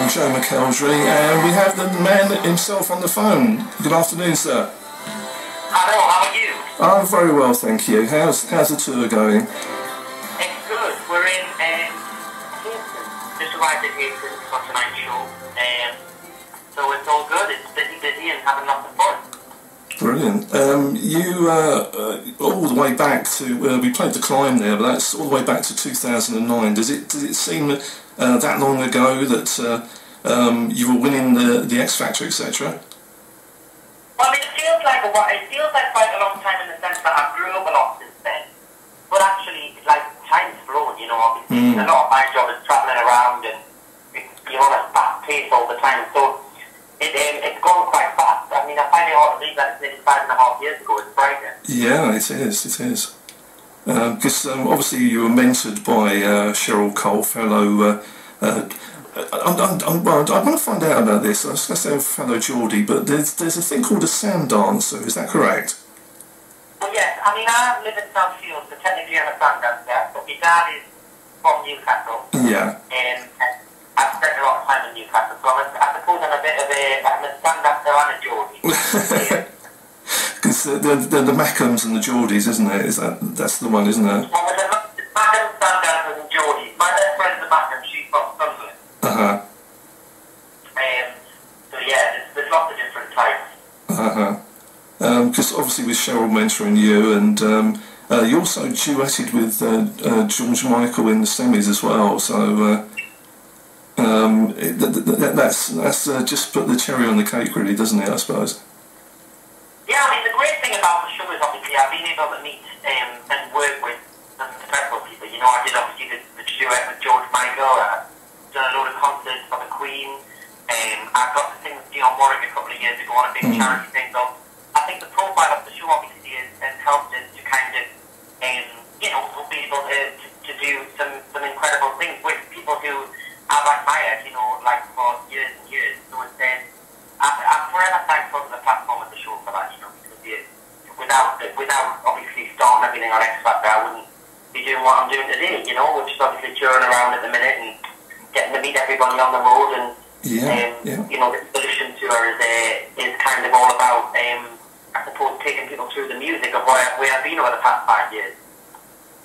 Joe McElderry, and we have the man himself on the phone. Good afternoon, sir. Hello, how are you? I'm very well, thank you. How's the tour going? It's good. We're in Houston. Just arrived in Houston for tonight's show. So it's all good. It's busy and having lots of fun. Brilliant. You all the way back to we played The Climb there, but that's all the way back to 2009. Does it seem that long ago that you were winning the X Factor, etc.? Well, I mean, it feels like quite a long time in the sense that I grew up a lot since then. But actually, like, time's flown. You know, obviously, a lot of my job is travelling around and you're on a fast pace all the time. So it's gone quite fast. I mean, I find it hard to believe that it's nearly 5.5 years ago. It's frightening. Yeah, it is. Because obviously you were mentored by Cheryl Cole, fellow. I want to find out about this. I was going to say fellow Geordie, but there's a thing called a sand dancer. Is that correct? Well, yes. I mean, I live in Southfield, so technically I'm a sand dancer. But my dad is from Newcastle. Yeah. And I've spent a lot of time in Newcastle, so I suppose I'm a bit of I'm a stand dancer and a Geordie. Because the Mackhams and the Geordies, isn't it? That's the one, isn't it? Well, the Mackhams, stand dancers and Geordies. My best friend's the Mackham. She's from Sunderland. So yeah, there's lots of different types. Because obviously with Cheryl mentoring you, and you also duetted with George Michael in the semis as well. So that's just put the cherry on the cake, really, doesn't it? I suppose. Yeah, I mean, the great thing about the show is obviously I've been able to meet and work with some incredible people. You know, I did obviously the duet with George Michael. I've done a load of concerts for the Queen. I got to sing with Dionne Warwick a couple of years ago on a big charity thing. So I think the profile of the show obviously has helped us to kind of, you know, be able to do some incredible things with people who I've admired, you know, like for years and years. So it's I'm forever thankful to the platform of the show for that, you know, because without obviously starting everything on X Factor, I wouldn't be doing what I'm doing today, you know, which is obviously touring around at the minute and getting to meet everybody on the road and, you know, the Expedition Tour is kind of all about, I suppose, taking people through the music of where I've been over the past 5 years.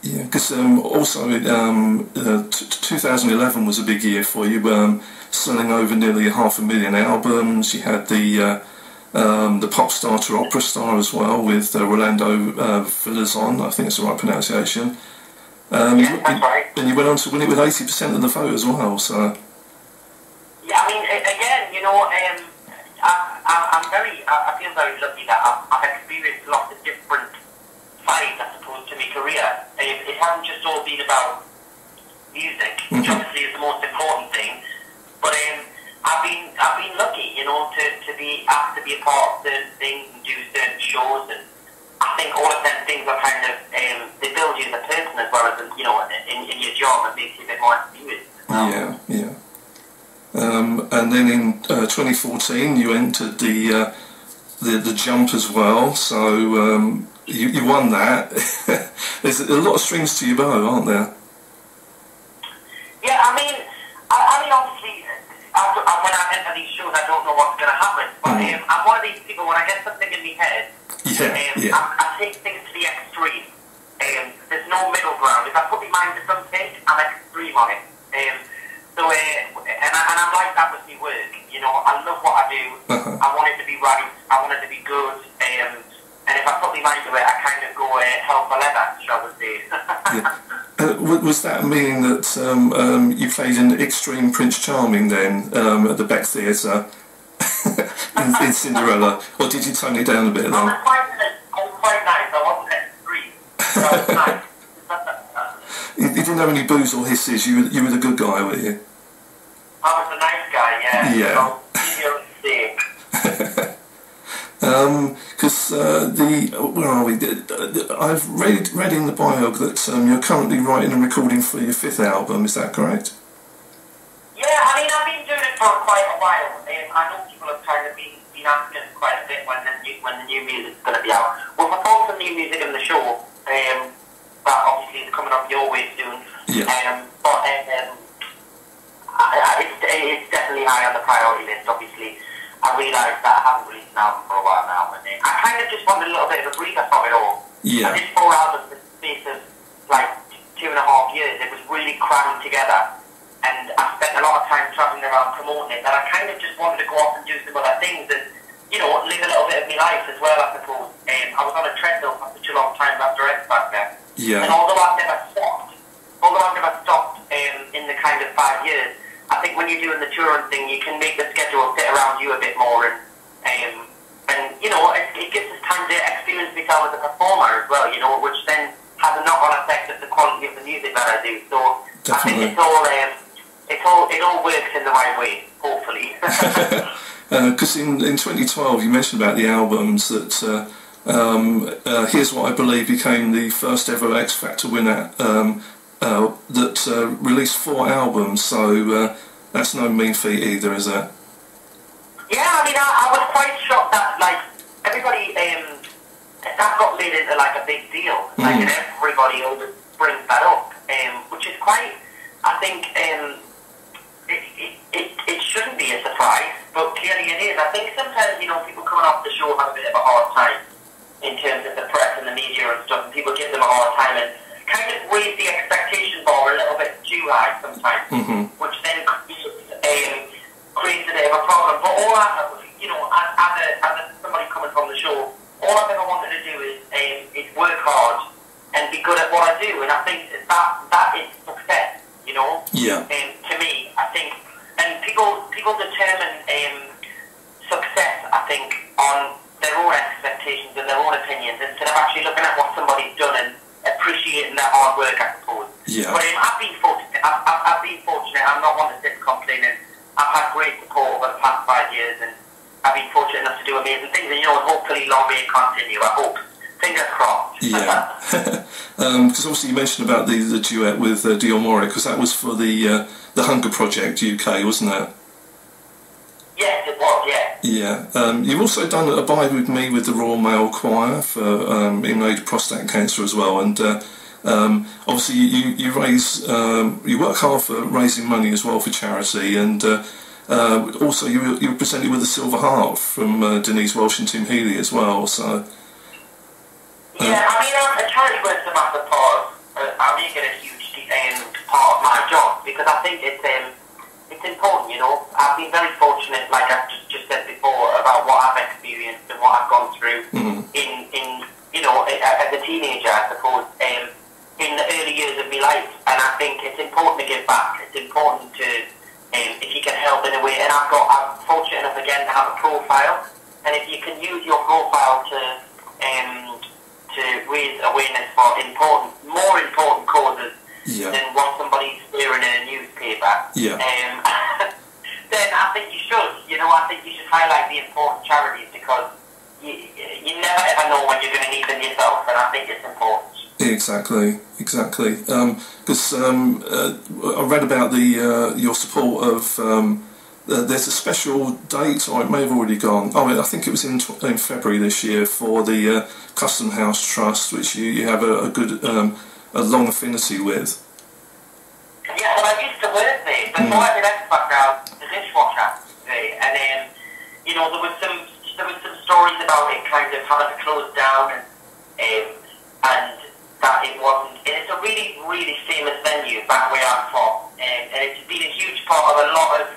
Yeah, because also 2011 was a big year for you, selling over nearly 500,000 albums. You had the pop star to opera star as well with Rolando Villazon, I think it's the right pronunciation. Yeah, that's right. And you went on to win it with 80% of the vote as well. So. Yeah, I mean, again, you know, I feel very lucky that I've experienced lots of different sides, I suppose, to my career. It hasn't just all been about music, which obviously is the most important thing, but I've been lucky, you know, to be asked to be a part of certain things and do certain shows, and I think all of them things are kind of they build you as a person as well as, you know, in your job, and makes you a bit more experienced. Yeah. And then in 2014 you entered the jump as well, so you won that. There's a lot of strings to your bow, aren't there? Yeah, I mean obviously when I enter these shows I don't know what's going to happen, but I'm one of these people, when I get something in my head, I take things to the extreme. There's no middle ground. If I put my mind to something, I'm extreme on it. So, and I'm like that with my work. You know, I love what I do. I want it to be right. I want it to be good. And if I put my mind to it, I kind of go hell for leather, shall we say. Was that meaning that you played in Extreme Prince Charming then at the Beck Theatre in Cinderella, or did you tone it down a bit then? I was quite nice. I wasn't extreme. But I was nice. You didn't have any boos or hisses. You were the good guy, were you? I was a nice guy, yeah. Yeah. Because where are we? I've read in the bio that you're currently writing and recording for your 5th album. Is that correct? Yeah, I mean, I've been doing it for quite a while. I know people have kind of been asking quite a bit when the new music's going to be out. We'll perform some new music in the show. That obviously is coming up your way soon. Yeah. But it's definitely high on the priority list. Obviously, I realise that I haven't released an album for a while now, and I kind of just wanted a little bit of a breather from it all. Yeah. I did 4 albums in the space of like 2.5 years. It was really crammed together, and I spent a lot of time travelling around promoting it. That I kind of just wanted to go off and do some other things, and live a little bit of my life as well, I suppose. I was on a treadmill for such a long time after X Factor, and although I've never stopped in the kind of 5 years, I think when you're doing the touring thing, you can make the schedule fit around you a bit more, and it gives us time to experience myself as a performer as well, which then has a knock-on effect of the quality of the music that I do. So definitely. I think it all works in the right way, hopefully. Because in 2012 you mentioned about the albums that Here's What I Believe became the first ever X Factor winner that released 4 albums, so that's no mean feat either, is it? Yeah, I mean, I was quite shocked that, like, everybody, that got made into, like, a big deal. Like, and everybody always brings that up, which is quite, I think, it shouldn't be a surprise, but clearly it is. I think sometimes, people coming off the show have a bit of a hard time in terms of the press and the media and stuff, and people give them a hard time and kind of raise the expectation bar a little bit too high sometimes, which then creates a bit of a problem. But all I have, as somebody coming from the show, all I've ever wanted to do is work hard and be good at what I do, and I think that is success, Yeah. To me, I think, and people determine success, I think, on their own expectations and their own opinions instead of actually looking at what somebody's done and appreciating their hard work, I suppose. Yeah. But I've been fortunate. I've been fortunate. I'm not one to sit and complain. And I've had great support over the past 5 years, and I've been fortunate enough to do amazing things. And hopefully long may it continue. I hope. Fingers crossed. Yeah. Because obviously you mentioned about the duet with Dion Warwick, because that was for the Hunger Project UK, wasn't it? Yes, it was. Yeah. Yeah. You've also done Abide With Me with the Royal Mail Choir for in aid of prostate cancer as well, and obviously you raise you work hard for raising money as well for charity, and also you were presented with a Silver Heart from Denise Welsh and Tim Healy as well. So. Yeah, I mean, a charity work's a massive part of, I make it a huge part of my job, because I think it's important, I've been very fortunate, like I've just said before, about what I've experienced and what I've gone through as a teenager, I suppose, in the early years of my life, and I think it's important to give back. It's important to, if you can help in a way, and I'm fortunate enough again to have a profile, and if you can use your profile to raise awareness for more important causes than what somebody's hearing in a newspaper, then I think you should. I think you should highlight the important charities, because you never ever know when you're going to need them yourself, and I think it's important. Exactly. Because I read about your support of. There's a special date, or it may have already gone. Oh, I think it was in February this year for the Custom House Trust, which you have a good, a long affinity with. Yeah, well, I used to work there before I did X Factor. I was the dishwasher there, and there was some stories about it kind of having to close down, and that it wasn't. And it's a really, really famous venue back where I'm from, and it's been a huge part of a lot of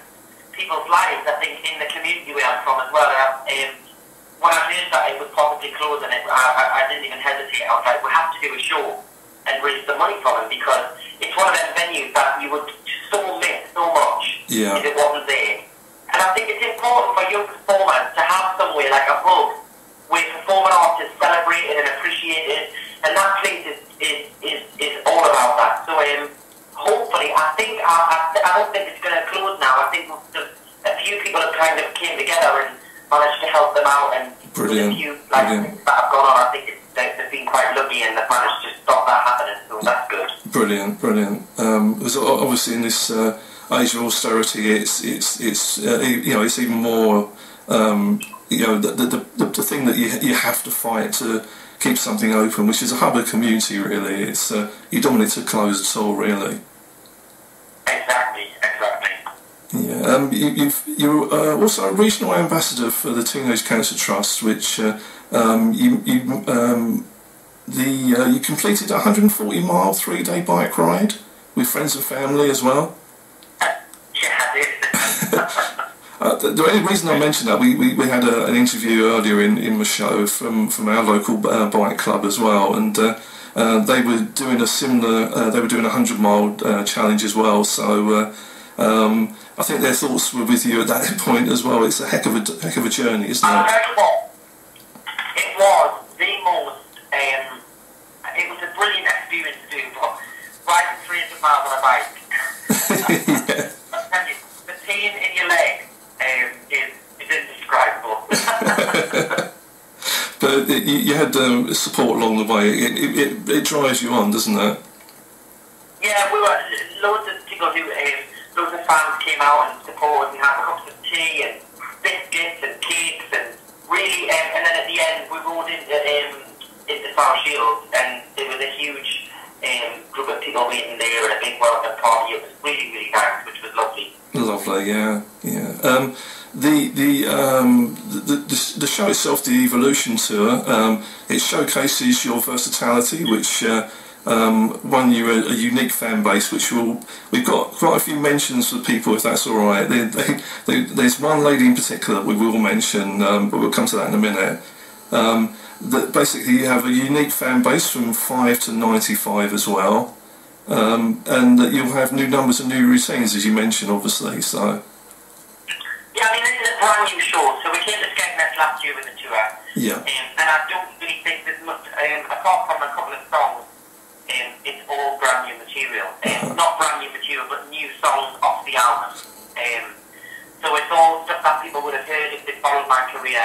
people's lives, I think, in the community where I'm from as well. When I heard that it was possibly closing it, I didn't even hesitate. I was like, we have to do a show and raise the money for them, because it's one of them venues that you would so miss so much if it wasn't there. And I think it's important for young performers to have somewhere like a hub where performing arts is celebrated and appreciated, and that place is all about that. So hopefully, I don't think it's going to close now. I think a few people have kind of came together and managed to help them out, and brilliant. A few things that have gone on, I think they've been quite lucky and they've managed to stop that happening, so that's good. Brilliant. Because obviously in this age of austerity, it's even more the thing that you have to fight to keep something open, which is a hub of community. Really, it's you don't want it to close at all, really. Exactly. You're also a regional ambassador for the Teenage Cancer Trust, which you completed a 140-mile 3-day bike ride with friends and family as well. Yeah, I did. The only reason I mentioned that, we had an interview earlier in the show from our local bike club as well, and they were doing a similar. They were doing a 100-mile challenge as well. So I think their thoughts were with you at that point as well. It's a heck of a journey, isn't it? I'll tell you what, it was the most. It was a brilliant experience to do, but riding 300 miles on a bike. Yeah. I'll tell you, the pain in your leg is indescribable. But you had support along the way. It drives you on, doesn't it? Yeah, we were loads of people who, loads of fans came out and supported and had cups of tea and biscuits and cakes and really, and then at the end we rode into South Shields and there was a huge group of people waiting there and a big welcome party. It was really, really nice, which was lovely. Lovely, yeah. The show itself, the Evolution Tour, it showcases your versatility, which won you a unique fan base, which we've got quite a few mentions for people, if that's all right. There's one lady in particular that we will mention, but we'll come to that in a minute. That basically you have a unique fan base from 5 to 95 as well. And that you'll have new numbers and new routines, as you mentioned, obviously. So. Yeah, I mean, this is a brand new show. So we came to Skegness last year with the tour. Yeah. And I don't really think there's much, apart from a couple of songs, it's all brand new material. Not brand new material, but new songs off the album. So it's all stuff that people would have heard if they followed my career.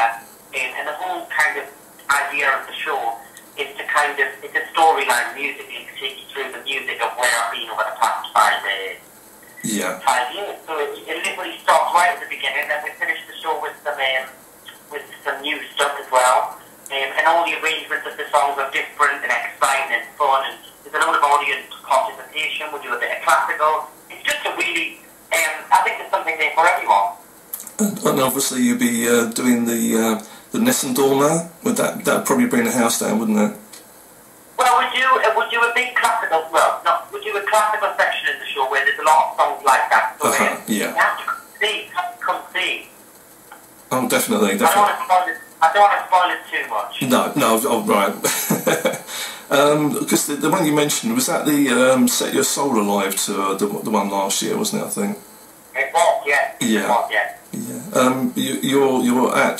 And the whole kind of idea of the show is to kind of, it's a storyline musically to take you through the music of where I've been over the past 5 years. So it literally starts right at the beginning, and we finish the show with some new stuff as well. And all the arrangements of the songs are different and exciting and fun, and there's a lot of audience participation. We do a bit of classical. It's just a really, I think there's something there for everyone. And obviously you'll be doing the Nessendormer. That'd probably bring the house down, wouldn't it? Well, we do a big classical. Well, no, we do a classical section in the show where there's a lot of songs like that. So yeah. You have to come see. Oh, definitely. I don't want to spoil it too much. No, oh, right. Because the one you mentioned, was that the Set Your Soul Alive tour, the one last year, wasn't it? I think. It was, yeah. Yeah. It was, yeah. You're at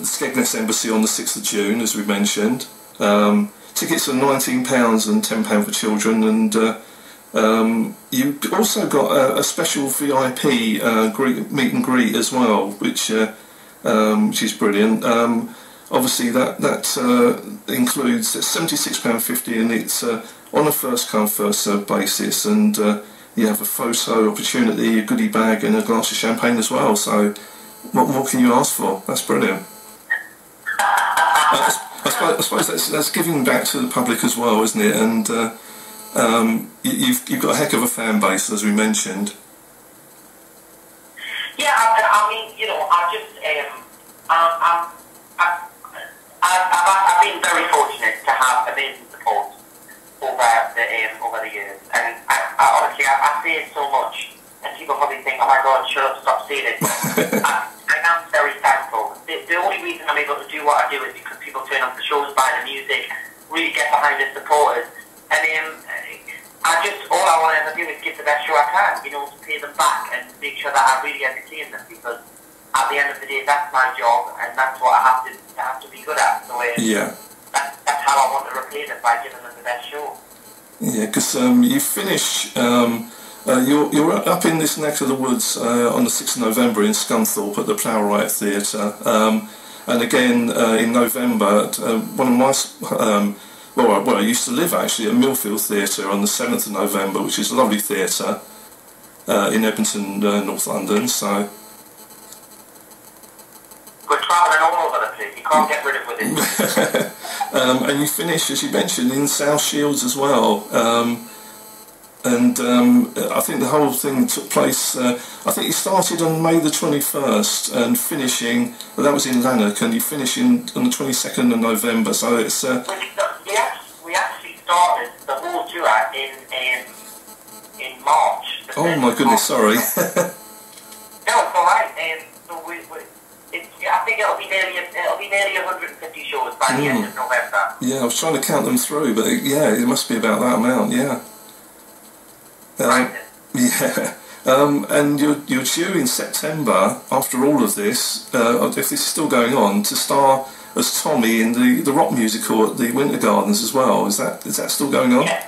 Skegness Embassy on the 6th of June, as we mentioned. Tickets are £19 and £10 for children, and you've also got a special VIP meet and greet as well, which is brilliant. Obviously that includes £76.50, and it's on a first come first served basis, and you have a photo opportunity, a goodie bag and a glass of champagne as well. So what more can you ask for? That's brilliant. I suppose that's giving back to the public as well, isn't it? And you've got a heck of a fan base, as we mentioned. Yeah, I mean, you know, I've been very fortunate to have amazing support over the years, and honestly, I say it so much, and people probably think, oh my God, shut up, stop saying it. I am very thankful. The only reason I'm able to do what I do is because people turn up the shows, buy the music, really get behind the supporters, and all I want to ever do is give the best show I can, you know, to pay them back and make sure that I really entertain them, because at the end of the day, that's my job, and that's what I have to be good at. So yeah. That's how I want to repay them, by giving them the best show. Yeah, because you finish. You're up in this neck of the woods on the 6th of November in Scunthorpe at the Plowright Theatre, and again in November at one of my I used to live actually at Millfield Theatre on the 7th of November, which is a lovely theatre in Edmonton, North London. So we're travelling all over the place. You can't get rid of it. And you finish, as you mentioned, in South Shields as well. and I think the whole thing took place, I think you started on May the 21st and finishing, well, that was in Lanark, and you finish on the 22nd of November, so it's... we actually started the whole tour in March. Oh my goodness, sorry. No, it's alright. So I think it'll be nearly 150 shows by the end of November. Yeah, I was trying to count them through, but yeah, it must be about that amount, yeah. Right. Yeah. And you're due in September, after all of this, if this is still going on, to star as Tommy in the rock musical at the Winter Gardens as well. Is that still going on? Yeah.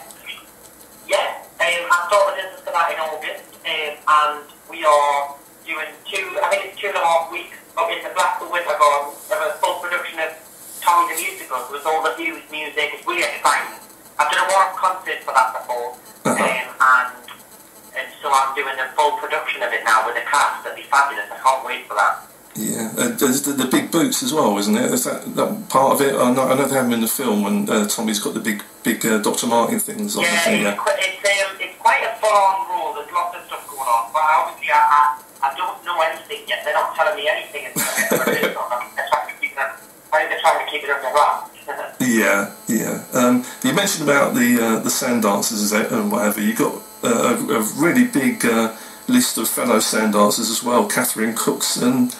I started this for that in August, and we are doing 2.5 weeks up in the Blackpool Winter Gardens of a full production of Tommy the Musical with all the Hughes music. It's really exciting. I've done a one-off concert for that before, and so I'm doing a full production of it now with a cast. That'd be fabulous. I can't wait for that. Yeah, there's the big boots as well, isn't it? Is that part of it? I know they have them in the film when Tommy's got the big Dr. Martin things on. Yeah, it's quite a full-on role. There's lots of stuff going on, but obviously I don't know anything yet. They're not telling me anything. They're trying to keep it under wraps. Yeah. You mentioned about the sand dancers and whatever. You got a really big list of fellow sand dancers as well. Catherine Cookson,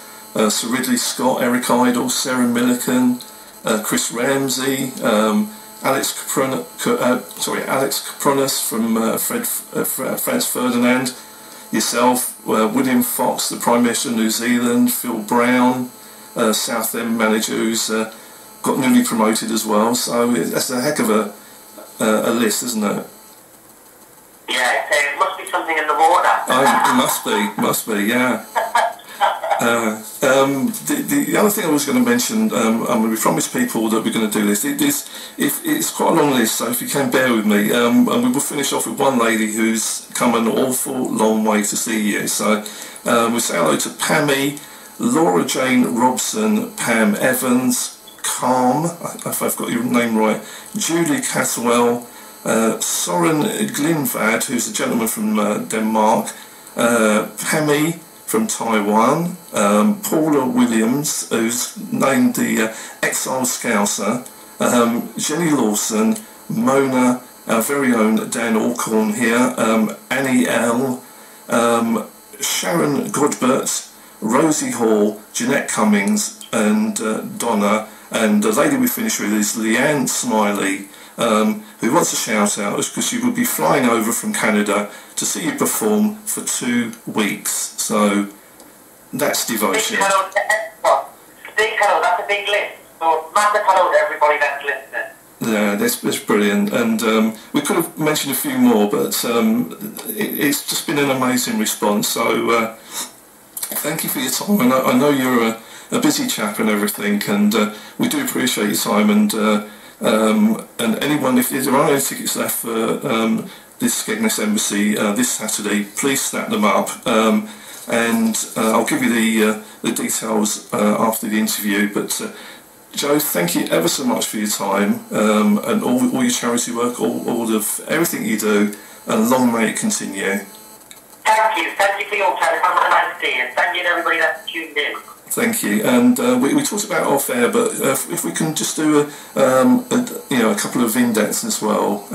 Sir Ridley Scott, Eric Idle, Sarah Millican, Chris Ramsey, Alex Kapronis from Franz Ferdinand, yourself, William Fox, the Prime Minister of New Zealand, Phil Brown, Southend manager who's got newly promoted as well. So that's a heck of a list, isn't it? Yeah, it must be something in the water. It must be, yeah. The other thing I was going to mention, we promised people that we're going to do this. It's quite a long list, so if you can bear with me, and we will finish off with one lady who's come an awful long way to see you. So we'll say hello to Pammy, Laura Jane Robson, Pam Evans, Calm, if I've got your name right, Julie Caswell, Soren Glinvad, who's a gentleman from Denmark, Pammy from Taiwan, Paula Williams, who's named the Exile Scouser, Jenny Lawson, Mona, our very own Dan Alcorn here, Annie L, Sharon Godbert, Rosie Hall, Jeanette Cummings, and Donna. And the lady we finish with is Leanne Smiley, who wants a shout out because she will be flying over from Canada to see you perform for 2 weeks. So that's devotion. Big hello to everyone. Big hello, that's a big list. So massive hello to everybody that's listening. Yeah, that's brilliant. And we could have mentioned a few more, but it's just been an amazing response. So thank you for your time. And I know you're a busy chap and everything, and we do appreciate your time. And anyone, if there are any tickets left for this Skegness Embassy this Saturday, please snap them up. And I'll give you the details after the interview. But Joe, thank you ever so much for your time and all your charity work, all of everything you do, and long may it continue. Thank you for your time. Have a nice day, and thank you to everybody that's tuned in. Thank you. And we talked about off air, but if we can just do a couple of vignettes as well,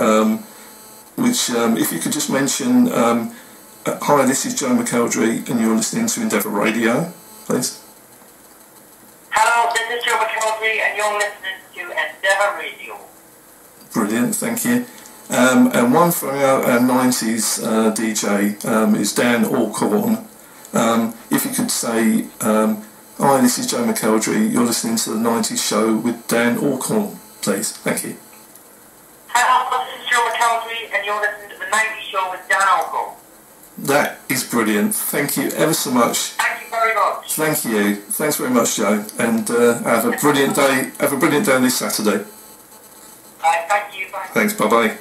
which if you could just mention, hi, this is Joe McElderry, and you're listening to EndeaverRadio, please. Hello, this is Joe McElderry, and you're listening to EndeaverRadio. Brilliant, thank you. And one for our 90s DJ is Dan Alcorn. If you could say, hi, this is Joe McElderry, you're listening to the 90s show with Dan Alcorn, please. Thank you. Hello, this is Joe McElderry, and you're listening to the 90s show with Dan Alcorn. That is brilliant. Thank you ever so much. Thank you very much. Thank you. Thanks very much, Joe. And have a brilliant day. Have a brilliant day this Saturday. Thank you. Bye. Thanks. Bye-bye.